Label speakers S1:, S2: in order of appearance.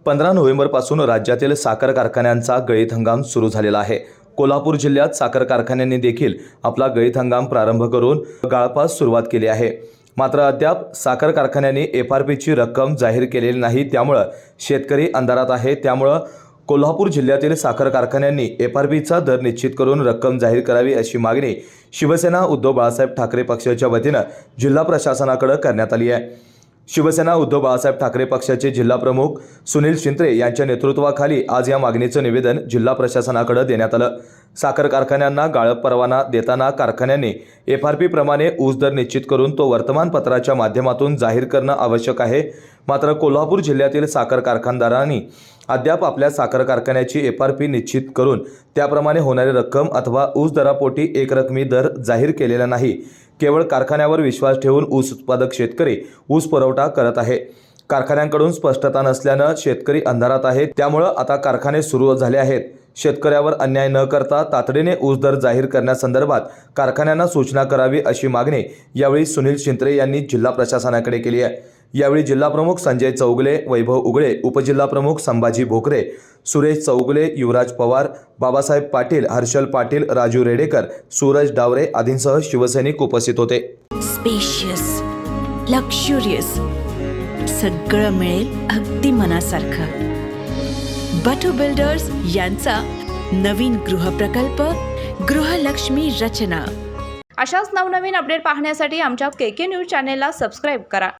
S1: 15 नोव्हेंबरपासून राज्यातील साखर कारखान्यांचा गळीत हंगाम सुरू झालेला आहे। कोल्हापूर जिल्ह्यात साखर कारखान्यांनी देखील आपला गळीत हंगाम प्रारंभ करून गाळपास सुरुवात केली आहे। मात्र अद्याप साखर कारखान्यांनी एफआरपीची रक्कम जाहीर केलेली नाही, त्यामुळे शेतकरी अंधारात आहे। त्यामुळे कोल्हापूर जिल्ह्यातील साखर कारखान्यांनी एफआरपीचा दर निश्चित करून रक्कम जाहीर करावी अशी मागणी शिवसेना उद्धव बाळासाहेब ठाकरे पक्षाच्या वतीने जिल्हा प्रशासनाकडे करण्यात आली आहे। शिवसेना उद्धव बाळासाहेब ठाकरे पक्षाचे जिल्हा प्रमुख सुनील शिंत्रे यांच्या नेतृत्वाखाली आज या मागणीचे निवेदन जिल्हा प्रशासनाकडे देण्यात आलं। साखर कारखान्यांना गाळप परवाना देताना कारखान्यांनी एफआरपी प्रमाणे ऊस दर निश्चित करून तो वर्तमानपत्राच्या माध्यमातून जाहीर करणं आवश्यक आहे। मात्र कोल्हापूर जिल्ह्यातील साखर कारखानदारांनी अद्याप आपल्या साखर कारखान्याची एफआरपी निश्चित करून त्याप्रमाणे होणारी रक्कम अथवा ऊस दरापोटी एकरकमी दर जाहीर केलेला नाही। केवळ कारखान्यावर विश्वास ठेवून ऊस उत्पादक शेतकरी ऊस पुरवठा करत आहे। कारखान्यांकडून स्पष्टता नसल्याने शेतकरी अंधारात आहे। त्यामुळे आता कारखाने सुरू झाले आहेत। शेतकऱ्यावर अन्याय न करता तातडीने ऊस दर जाहीर करण्यासंदर्भात कारखान्यांना सूचना करावी अशी मागणी यावेळी सुनील शिंत्रे यांनी जिल्हा प्रशासनाकडे केली आहे। यावेळी जिल्हा प्रमुख संजय चौगुले, वैभव उगळे, उपजिल्हा प्रमुख संभाजी भोकरे, सुरेश चौगुले, युवराज पवार, बाबासाहेब पाटील, हर्षल पाटील, राजू रेडेकर, सूरज डावरे आदींसह शिवसैनिक उपस्थित होते।
S2: स्पेशियस, लक्झुरियस, सगळं मिळेल अगदी मनासारखं। बटू बिल्डर्स यांचा नवीन गृहप्रकल्प गृहलक्ष्मी रचना।
S3: अशाच नवनवीन अपडेट पाहण्यासाठी आमच्या KK न्यूज चॅनेलला सबस्क्राईब करा।